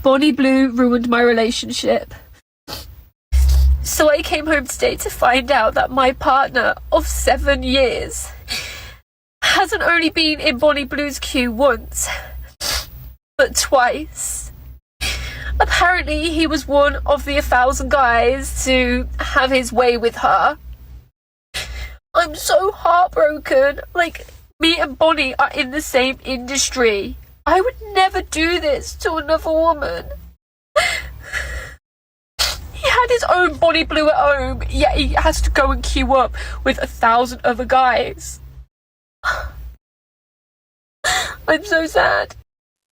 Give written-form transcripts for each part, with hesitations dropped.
Bonnie Blue ruined my relationship. So I came home today to find out that my partner of 7 years hasn't only been in Bonnie Blue's queue once, but twice. Apparently he was one of the 1,000 guys to have his way with her. I'm so heartbroken. Like, me and Bonnie are in the same industry. I would never do this to another woman. He had his own Bonnie Blue at home, yet he has to go and queue up with 1,000 other guys. I'm so sad.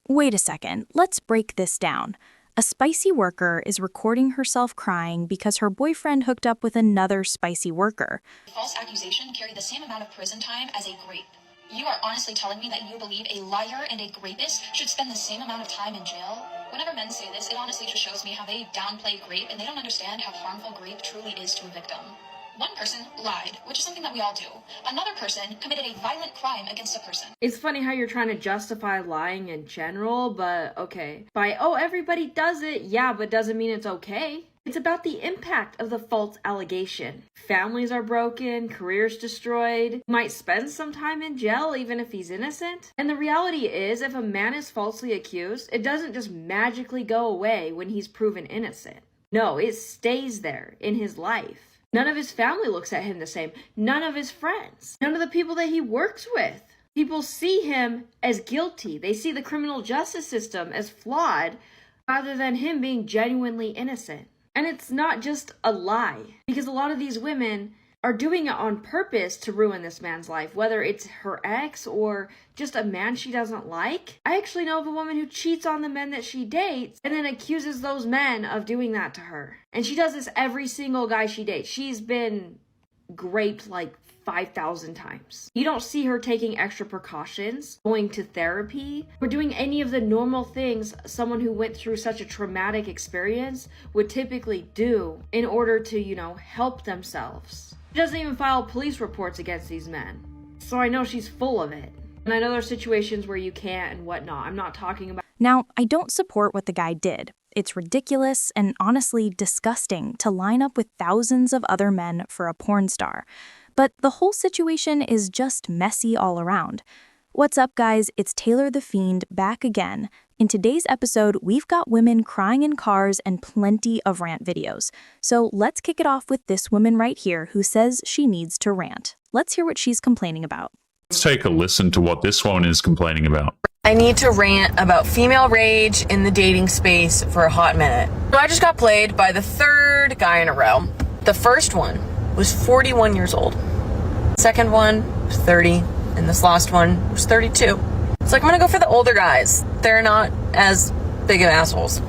Wait a second, let's break this down. A spicy worker is recording herself crying because her boyfriend hooked up with another spicy worker. False accusation carried the same amount of prison time as a grape. You are honestly telling me that you believe a liar and a rapist should spend the same amount of time in jail? Whenever men say this, it honestly just shows me how they downplay grape and they don't understand how harmful grape truly is to a victim. One person lied, which is something that we all do. Another person committed a violent crime against a person. It's funny how you're trying to justify lying in general, but okay. Everybody does it, yeah, but doesn't mean it's okay. It's about the impact of the false allegation. Families are broken, careers destroyed, might spend some time in jail even if he's innocent. And the reality is, if a man is falsely accused, it doesn't just magically go away when he's proven innocent. No, it stays there in his life. None of his family looks at him the same. None of his friends. None of the people that he works with. People see him as guilty. They see the criminal justice system as flawed rather than him being genuinely innocent. And it's not just a lie, because a lot of these women are doing it on purpose to ruin this man's life, whether it's her ex or just a man she doesn't like. I actually know of a woman who cheats on the men that she dates and then accuses those men of doing that to her. And she does this every single guy she dates. She's been raped like 5,000 times. You don't see her taking extra precautions, going to therapy, or doing any of the normal things someone who went through such a traumatic experience would typically do in order to, help themselves. She doesn't even file police reports against these men. So I know she's full of it. And I know there are situations where you can't and whatnot. I'm not talking about... Now, I don't support what the guy did. It's ridiculous and honestly disgusting to line up with thousands of other men for a porn star. But the whole situation is just messy all around. What's up, guys? It's Taylor the Fiend back again. In today's episode, we've got women crying in cars and plenty of rant videos. So let's kick it off with this woman right here who says she needs to rant. Let's hear what she's complaining about. Let's take a listen to what this one is complaining about. I need to rant about female rage in the dating space for a hot minute. So I just got played by the third guy in a row. The first one was 41 years old. Second one was 30, and this last one was 32. So I'm gonna go for the older guys. They're not as big of assholes.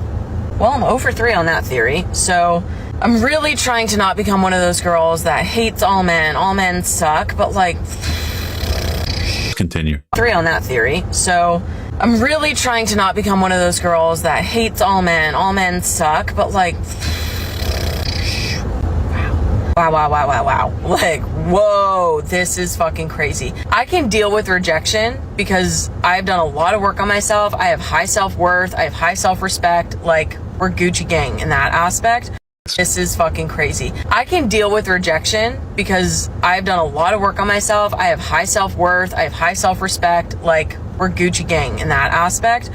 Well, I'm 0 for 3 on that theory, so I'm really trying to not become one of those girls that hates all men. All men suck, but Continue. 3 on that theory, so I'm really trying to not become one of those girls that hates all men. All men suck, but Wow. Whoa, this is fucking crazy. I can deal with rejection because I've done a lot of work on myself. I have high self-worth. I have high self-respect. We're Gucci gang in that aspect. This is fucking crazy. I can deal with rejection because I've done a lot of work on myself. I have high self-worth. I have high self-respect. We're Gucci gang in that aspect.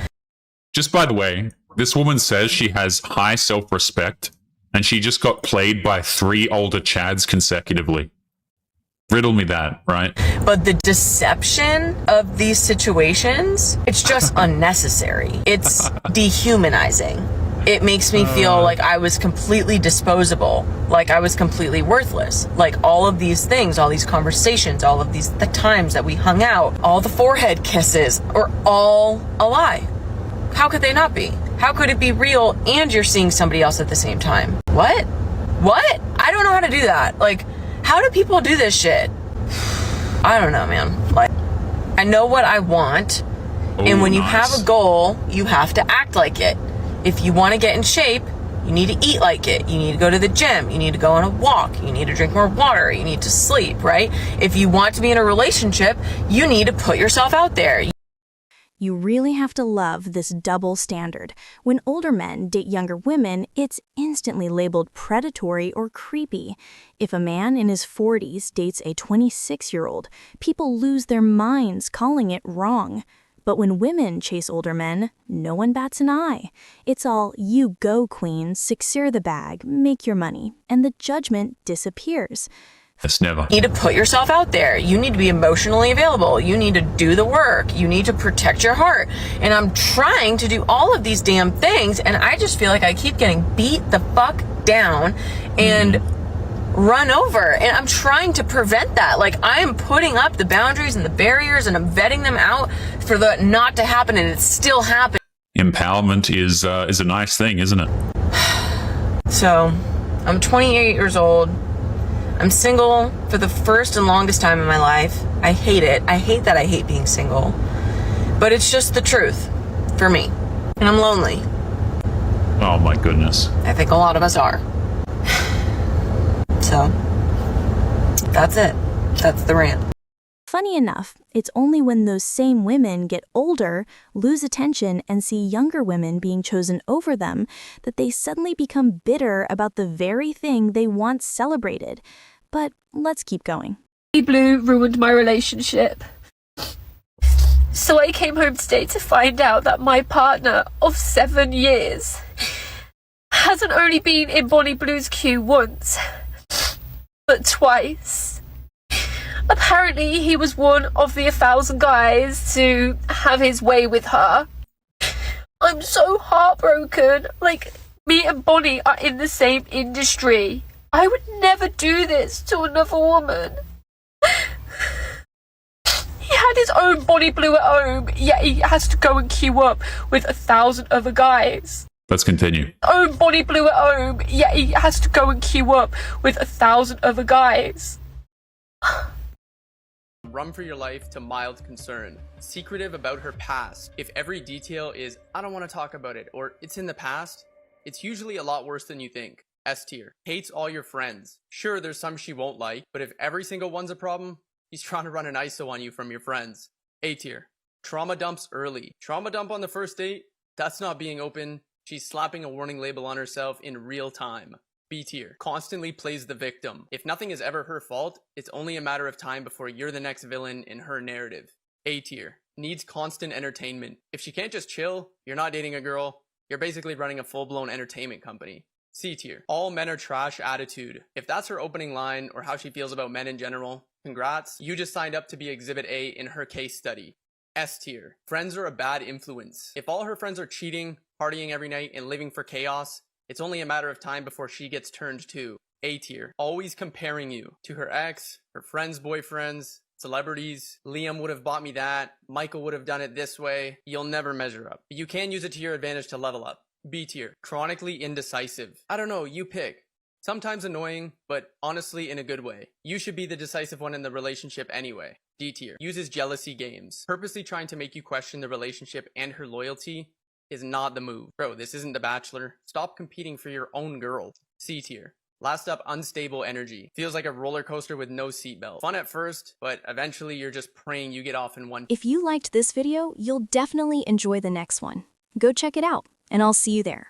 Just by the way, this woman says she has high self-respect, and she just got played by 3 older Chads consecutively. Riddle me that, right? But the deception of these situations, it's just unnecessary. It's dehumanizing. It makes me feel like I was completely disposable, like I was completely worthless. All of these things, all these conversations, all of the times that we hung out, all the forehead kisses are all a lie. How could they not be? How could it be real and you're seeing somebody else at the same time? What? I don't know how to do that. How do people do this shit? I don't know, man. I know what I want, and when you have a goal, you have to act like it. If you want to get in shape, you need to eat like it. You need to go to the gym. You need to go on a walk. You need to drink more water. You need to sleep, right? If you want to be in a relationship, you need to put yourself out there. You really have to love this double standard. When older men date younger women, it's instantly labeled predatory or creepy. If a man in his 40s dates a 26-year-old, people lose their minds calling it wrong. But when women chase older men, no one bats an eye. It's all, you go, queen, secure the bag, make your money, and the judgment disappears. It's never. You need to put yourself out there. You need to be emotionally available. You need to do the work. You need to protect your heart. And I'm trying to do all of these damn things, and I just feel like I keep getting beat the fuck down and run over. And I'm trying to prevent that. Like, I am putting up the boundaries and the barriers, and I'm vetting them out for that not to happen, and it's still happening. Empowerment is a nice thing, isn't it? So, I'm 28 years old. I'm single for the first and longest time in my life. I hate it. I hate that I hate being single. But it's just the truth for me. And I'm lonely. Oh my goodness. I think a lot of us are. So, that's it. That's the rant. Funny enough, it's only when those same women get older, lose attention, and see younger women being chosen over them that they suddenly become bitter about the very thing they once celebrated. But let's keep going. Blue ruined my relationship. So I came home today to find out that my partner of 7 years hasn't only been in Bonnie Blue's queue once, but twice. Apparently, he was one of the 1,000 guys to have his way with her. I'm so heartbroken. Like, me and Bonnie are in the same industry. I would never do this to another woman. He had his own Bonnie Blue at home, yet he has to go and queue up with 1,000 other guys. Let's continue. Own Bonnie Blue at home, yet he has to go and queue up with 1,000 other guys. Run for your life to mild concern. Secretive about her past. If every detail is, I don't want to talk about it, or it's in the past, it's usually a lot worse than you think. S tier. Hates all your friends. Sure, there's some she won't like, but if every single one's a problem, he's trying to run an ISO on you from your friends. A tier. Trauma dumps early. Trauma dump on the first date? That's not being open. She's slapping a warning label on herself in real time. B tier. Constantly plays the victim. If nothing is ever her fault, it's only a matter of time before you're the next villain in her narrative. A tier. Needs constant entertainment. If she can't just chill, you're not dating a girl. You're basically running a full-blown entertainment company. C tier. All men are trash attitude. If that's her opening line or how she feels about men in general, congrats. You just signed up to be Exhibit A in her case study. S tier. Friends are a bad influence. If all her friends are cheating, partying every night, and living for chaos, it's only a matter of time before she gets turned too. A tier. Always comparing you to her ex, her friends' boyfriends, celebrities. Liam would have bought me that. Michael would have done it this way. You'll never measure up. But you can use it to your advantage to level up. B tier. Chronically indecisive. I don't know, you pick. Sometimes annoying, but honestly in a good way. You should be the decisive one in the relationship anyway. D tier. Uses jealousy games. Purposely trying to make you question the relationship and her loyalty is not the move. Bro, this isn't The Bachelor. Stop competing for your own girl. C tier. Last up, unstable energy. Feels like a roller coaster with no seatbelt. Fun at first, but eventually you're just praying you get off in one. If you liked this video, you'll definitely enjoy the next one. Go check it out, and I'll see you there.